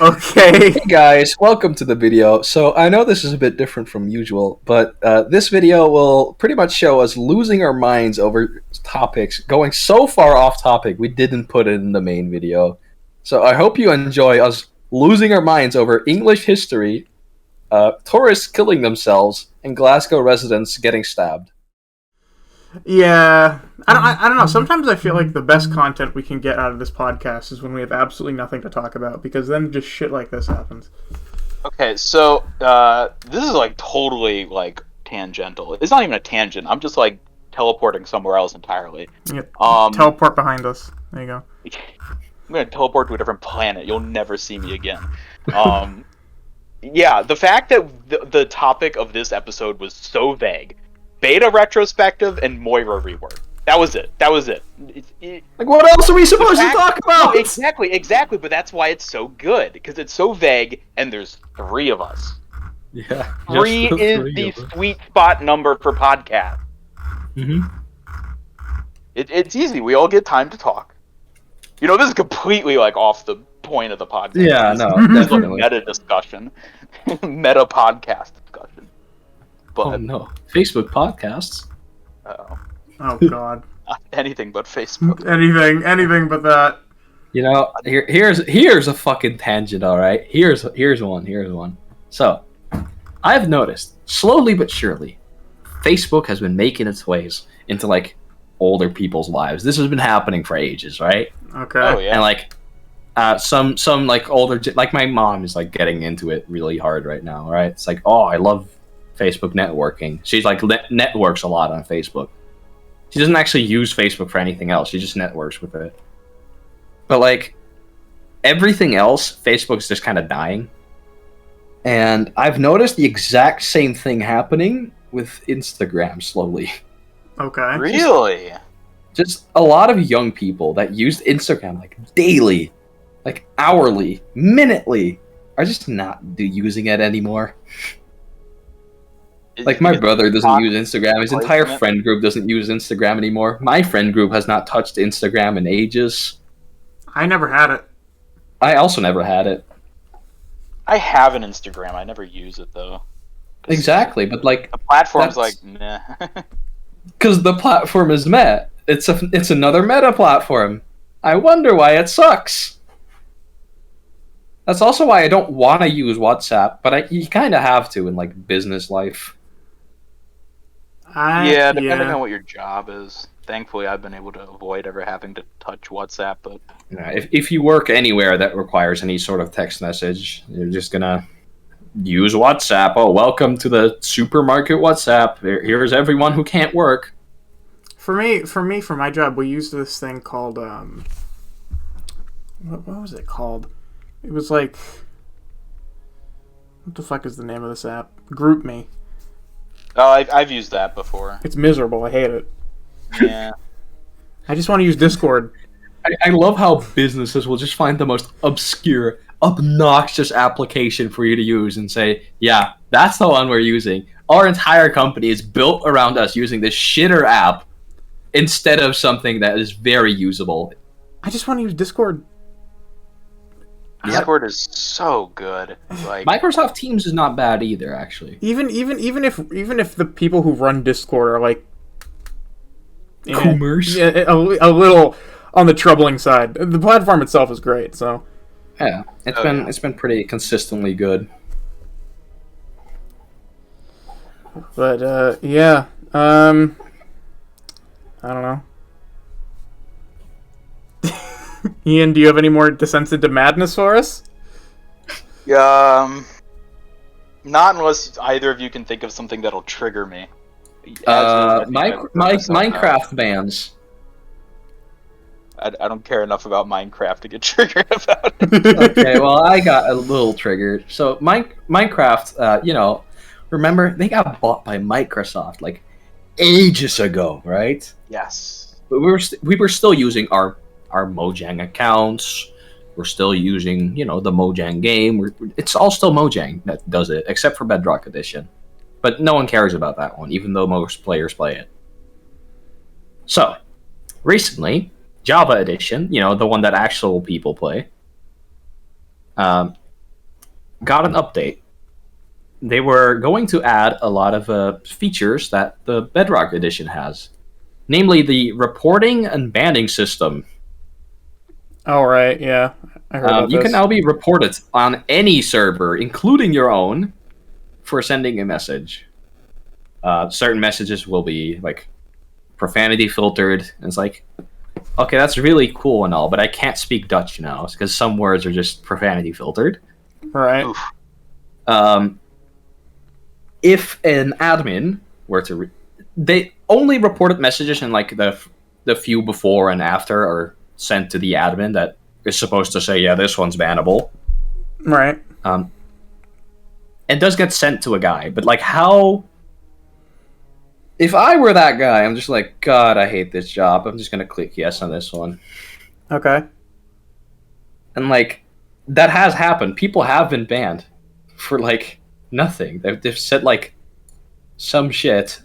Okay. Hey guys, welcome to the video. So I know this is a bit different from usual, but this video will pretty much show us losing our minds over topics, going so far off topic we didn't put it in the main video. So I hope you enjoy us losing our minds over English history, tourists killing themselves, and Glasgow residents getting stabbed. Yeah. I don't know. Sometimes I feel like the best content we can get out of this podcast is when we have absolutely nothing to talk about, because then just shit like this happens. Okay, so this is like totally like tangential. It's not even a tangent. I'm just like teleporting somewhere else entirely. Yeah, teleport behind us. There you go. I'm gonna teleport to a different planet. You'll never see me again. Yeah, the fact that the topic of this episode was so vague. Beta retrospective and Moira rework. That was it. Like, what else are we supposed to talk about? No, exactly. But that's why it's so good, because it's so vague, and there's 3 of us. Yeah, Three is the sweet spot number for podcast. Mm-hmm. It's easy. We all get time to talk. You know, this is completely like off the point of the podcast. Yeah, no, This is definitely. like meta discussion, meta podcast discussion. But Oh no, Facebook podcasts. Oh god. Anything but Facebook. Anything but that. You know, here's a fucking tangent. All right, here's one. So, I've noticed slowly but surely, Facebook has been making its ways into like older people's lives. This has been happening for ages, right? Okay. Oh yeah. And like, some like older, like my mom is like getting into it really hard right now. Right? It's like, oh, I love Facebook networking. She's like networks a lot on Facebook. She doesn't actually use Facebook for anything else. She just networks with it. But like everything else, Facebook's just kind of dying. And I've noticed the exact same thing happening with Instagram slowly. Okay. Really? Just a lot of young people that used Instagram like daily, like hourly, minutely, are just not using it anymore. Like, my brother doesn't use Instagram. His entire friend group doesn't use Instagram anymore. My friend group has not touched Instagram in ages. I never had it. I also never had it. I have an Instagram. I never use it though. Exactly, but like the platform's like meh. Because the platform is meh. It's another meta platform. I wonder why it sucks. That's also why I don't want to use WhatsApp, but you kind of have to in like business life. Yeah, depending on what your job is. Thankfully, I've been able to avoid ever having to touch WhatsApp. But if you work anywhere that requires any sort of text message, you're just gonna use WhatsApp. Oh, welcome to the supermarket WhatsApp. Here's everyone who can't work. For my job, we used this thing called what was it called? It was like, what the fuck is the name of this app? GroupMe. Oh, I've used that before. It's miserable. I hate it. Yeah. I just want to use Discord. I love how businesses will just find the most obscure, obnoxious application for you to use and say, yeah, that's the one we're using. Our entire company is built around us using this shitter app instead of something that is very usable. I just want to use Discord. Discord is so good. Like Microsoft Teams is not bad either, actually. Even if the people who run Discord are like Coomers. Yeah, a little on the troubling side. The platform itself is great, so yeah, it's been pretty consistently good. But yeah, I don't know. Ian, do you have any more descents into madness for us? Not unless either of you can think of something that'll trigger me. Minecraft bans. I don't care enough about Minecraft to get triggered about it. Okay, well, I got a little triggered. So Minecraft, remember they got bought by Microsoft like ages ago, right? Yes. But we were still using our Mojang accounts. We're still using, the Mojang game. It's all still Mojang that does it, except for Bedrock Edition. But no one cares about that one, even though most players play it. So, recently, Java Edition, the one that actual people play, got an update. They were going to add a lot of features that the Bedrock edition has, namely the reporting and banning system. Oh, right, yeah. I heard about You this. can now be reported on any server, including your own, for sending a message. Certain messages will be like profanity filtered, and it's like, okay, that's really cool and all, but I can't speak Dutch now because some words are just profanity filtered. Right. Oof. If an admin were to, they only reported messages in like the few before and after are sent to the admin that is supposed to say, yeah, this one's bannable. Right. It does get sent to a guy, but like how? If I were that guy, I'm just like, God, I hate this job. I'm just gonna click yes on this one. Okay. And like that has happened. People have been banned for like nothing. They've said like some shit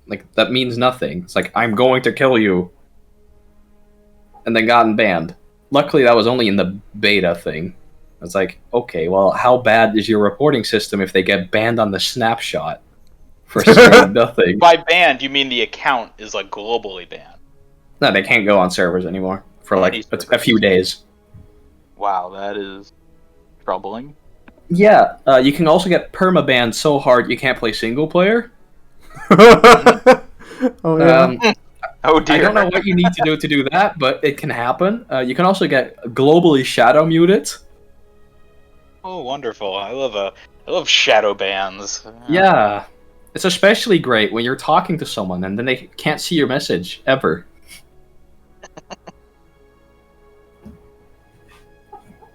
like that means nothing. It's like, I'm going to kill you, and then gotten banned. Luckily, that was only in the beta thing. It's like, okay, well, how bad is your reporting system if they get banned on the snapshot for saying nothing? By banned, you mean the account is like globally banned? No, they can't go on servers anymore for like a few days. Wow, that is troubling. Yeah, you can also get perma-banned so hard you can't play single player. Oh, yeah. Oh dear. I don't know what you need to do that, but it can happen. You can also get globally shadow muted. Oh, wonderful! I love shadow bans. Yeah, it's especially great when you're talking to someone and then they can't see your message ever.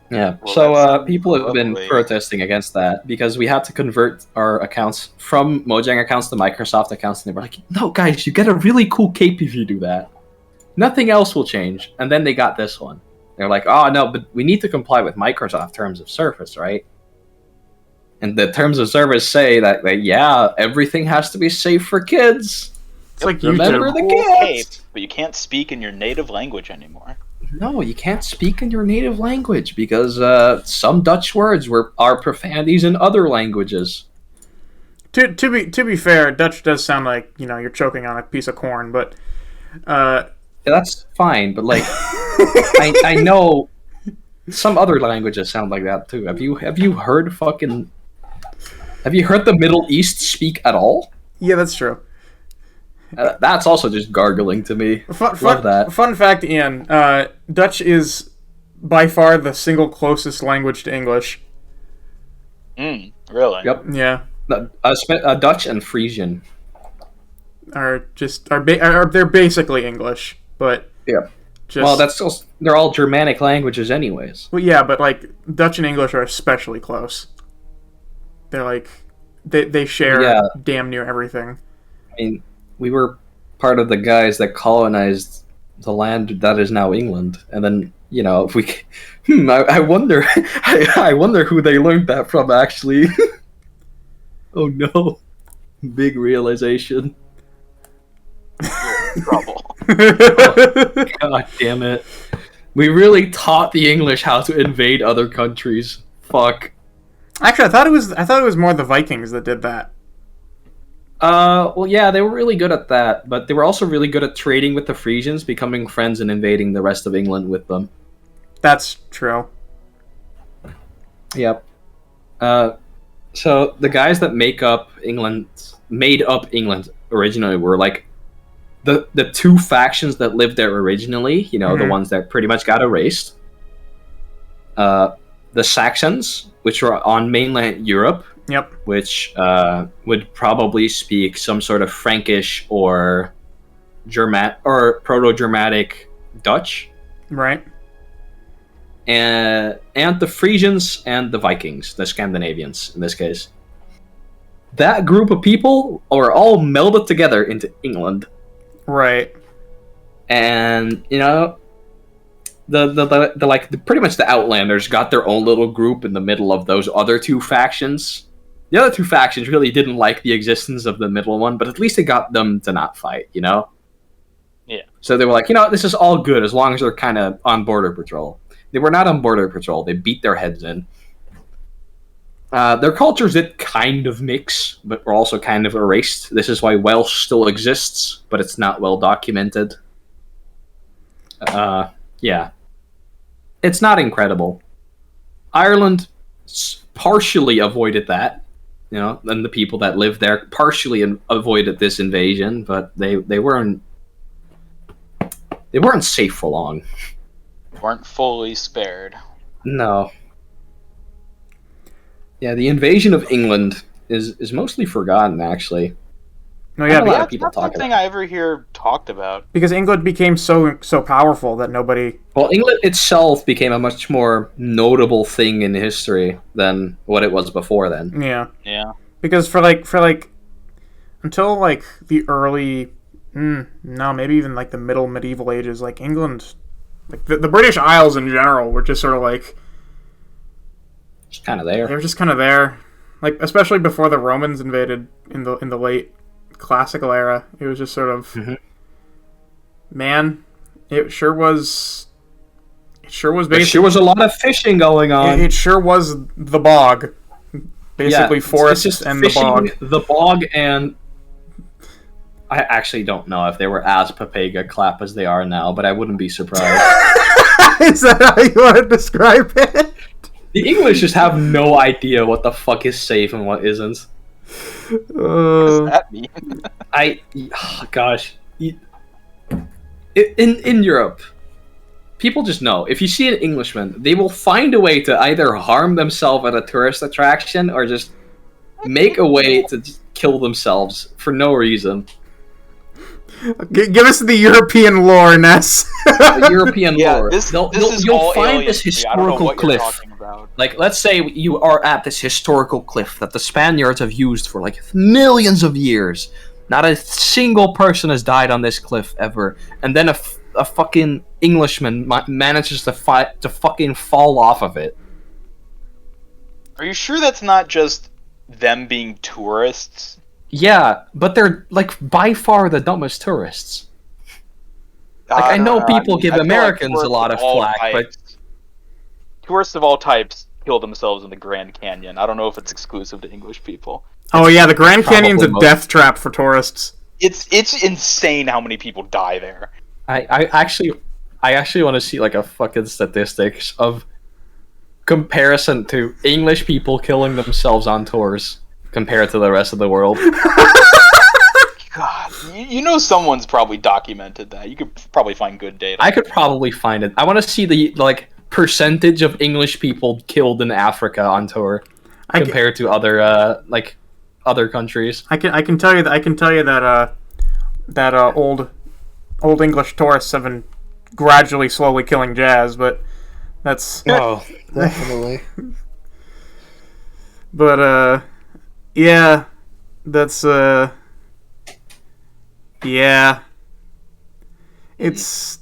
Yeah, Well, so that sounds people have been lovely. protesting against that because we had to convert our accounts from Mojang accounts to Microsoft accounts, and they were like, no, guys, you get a really cool cape if you do that. Nothing else will change. And then they got this one. They're like, oh, no, but we need to comply with Microsoft terms of service, right? And the terms of service say that yeah, everything has to be safe for kids. It's like Remember YouTube. the Cool kids! cape, but you can't speak in your native language anymore. No, you can't speak in your native language because some Dutch words are profanities in other languages. To be fair, Dutch does sound like, you're choking on a piece of corn, but Yeah, that's fine, but like, I know some other languages sound like that too. Have you heard the Middle East speak at all? yeah, that's true. That's also just gargling to me. Love that. Fun fact, Ian. Dutch is by far the single closest language to English. Really? Yep. Yeah, Dutch and Frisian. they're basically English, but Yeah. just Well, they're all Germanic languages, anyways. well, yeah, but like Dutch and English are especially close. They're like they share Yeah. damn near everything. I mean, we were part of the guys that colonized the land that is now England, and then if we, I wonder, I wonder who they learned that from. Actually, oh no, big realization. You're in trouble. God damn it, we really taught the English how to invade other countries. Fuck. Actually, I thought it was more the Vikings that did that. Well, yeah, they were really good at that, but they were also really good at trading with the Frisians, becoming friends and invading the rest of England with them. That's true. Yep. So the guys that made up England originally were like the two factions that lived there originally. The Mhm. ones that pretty much got erased. The Saxons, which were on mainland Europe, Yep. which would probably speak some sort of Frankish or Proto-Germanic Dutch, Right. and the Frisians and the Vikings, the Scandinavians in this case. That group of people are all melded together into England, Right. and pretty much the Outlanders got their own little group in the middle of those other two factions. The other two factions really didn't like the existence of the middle one, but at least it got them to not fight, Yeah. So they were like, this is all good as long as they're kind of on border patrol. They were not on border patrol. They beat their heads in. Their cultures did kind of mix, but were also kind of erased. This is why Welsh still exists, but it's not well documented. Yeah. It's not incredible. Ireland partially avoided that, and the people that lived there partially avoided this invasion, but they weren't safe for long. Weren't fully spared. No. Yeah, the invasion of England is mostly forgotten, actually. No, yeah, Not a lot of That's people not talk something about I ever hear talked about. because England became so powerful that nobody. Well, England itself became a much more notable thing in history than what it was before then. Yeah, Yeah. because for like until like the early, no, maybe even like the middle medieval ages, like England, like the British Isles in general were just sort of like Just kind of they there. were just kind of there, like especially before the Romans invaded in the late classical era. It was just sort of, man, it sure was. It sure was There basically. sure was a lot of fishing going on. It sure was the bog, basically forests it's just and the fishing, bog. the bog, and I actually don't know if they were as Papega clap as they are now, but I wouldn't be surprised. Is that how you want to describe it? The English just have no idea what the fuck is safe and what isn't. What does that mean? In Europe, people just know if you see an Englishman, they will find a way to either harm themselves at a tourist attraction or just make a way to just kill themselves for no reason. Give us the European lore, Ness. The European Yeah, lore. this You'll is all find alien this to me. I don't know historical what you're cliff. talking about. Like, let's say you are at this historical cliff that the Spaniards have used for like millions of years. Not a single person has died on this cliff ever, and then a fucking Englishman manages to fucking fall off of it. Are you sure that's not just them being tourists? Yeah, but they're like by far the dumbest tourists. Like, I know people give I feel like Americans a tourists lot of all flack, but types- tourists of all types kill themselves in the Grand Canyon. I don't know if it's exclusive to English people. Oh yeah, the Grand Canyon's a Probably death trap for tourists. It's insane how many people die there. I actually want to see like a fucking statistics of comparison to English people killing themselves on tours compared to the rest of the world. God, you know someone's probably documented that. You could probably find good data. I could probably find it. I want to see the like percentage of English people killed in Africa on tour compared to other other countries. I can tell you that old English tourists have been gradually slowly killing jazz, but that's Oh, definitely. but yeah, that's yeah, it's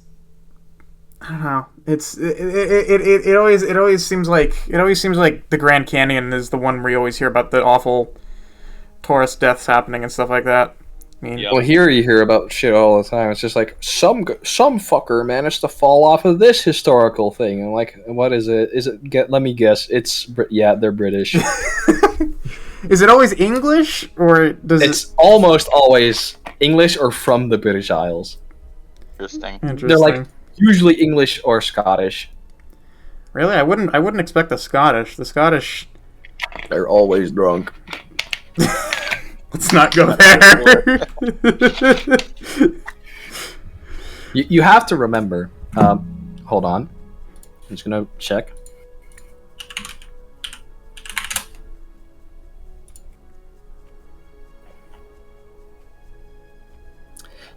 I don't know. It always seems like the Grand Canyon is the one where you always hear about the awful tourist deaths happening and stuff like that. I mean, Yep. Well, here you hear about shit all the time. It's just like some fucker managed to fall off of this historical thing. And like, what is it? Let me guess. They're British. is it always English or does It's almost always English or from the British Isles. Interesting. Interesting. They're like usually English or Scottish. Really, I wouldn't expect the Scottish. The Scottish. They're always drunk. Let's not go there. You have to remember. Hold on. I'm just gonna check.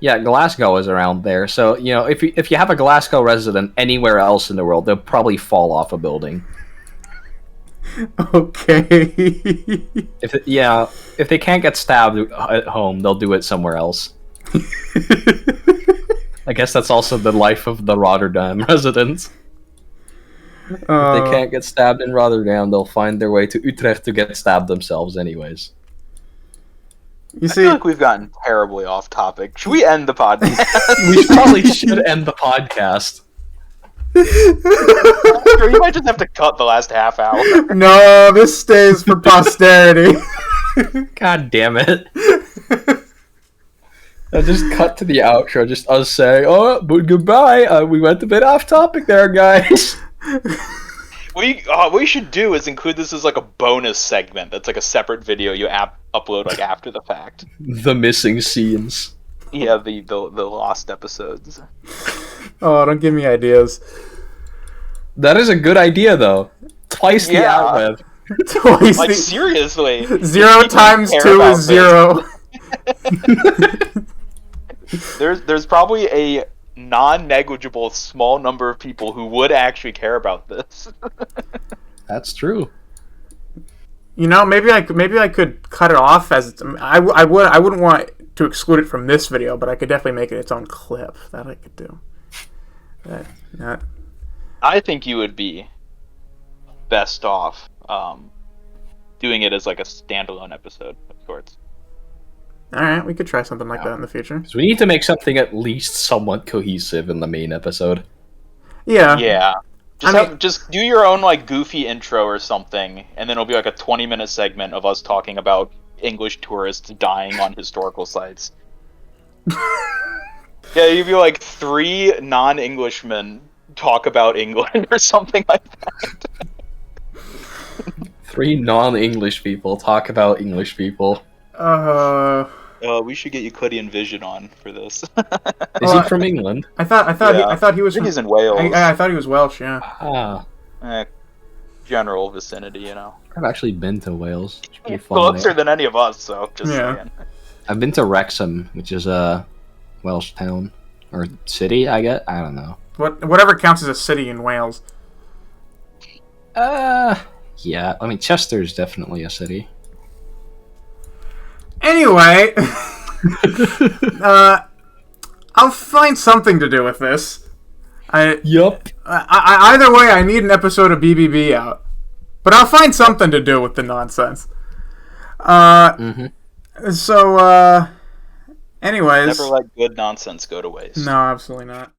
Yeah, Glasgow is around there. So if you have a Glasgow resident anywhere else in the world, they'll probably fall off a building. Okay. If they can't get stabbed at home, they'll do it somewhere else. I guess that's also the life of the Rotterdam residents. If they can't get stabbed in Rotterdam, they'll find their way to Utrecht to get stabbed themselves anyways. You I see, feel like we've gotten terribly off topic. Should we end the podcast? We probably should end the podcast. You might just have to cut the last half hour. No, this stays for posterity. God damn it. I just cut to the outro, just us saying, "Oh, but goodbye. We went a bit off topic there, guys." We should do is include this as like a bonus segment. That's like a separate video you upload like after the fact. The missing scenes. Yeah, the lost episodes. Oh, don't give me ideas. That is a good idea, though. Twice the outlet. Twice Like the... seriously. 0 times 2 is 0. There's probably a non-negligible small number of people who would actually care about this. That's true. You know, maybe I could cut it off as I wouldn't want to exclude it from this video, but I could definitely make it its own clip. That I could do. That. I think you would be best off doing it as like a standalone episode of sorts. All right, we could try something like that in the future. So we need to make something at least somewhat cohesive in the main episode. Yeah. Yeah. Just do your own like goofy intro or something, and then it'll be like a 20-minute segment of us talking about English tourists dying on historical sites. Yeah, you'd be like 3 non-Englishmen talk about England or something like that. 3 non-English people talk about English people. We should get Euclidean Vision on for this. Is he from England? I thought he was. I think he's in Wales. I thought he was Welsh. Yeah. Ah, General vicinity, you know. I've actually been to Wales. It should be fun Closer there. than any of us, so just saying. I've been to Wrexham, which is a Welsh town or city. I don't know. Whatever counts as a city in Wales. Yeah. I mean, Chester's definitely a city. Anyway, I'll find something to do with this. Yup. Either way, I need an episode of BBB out, but I'll find something to do with the nonsense. So, anyways, Never let good nonsense go to waste. No, absolutely not.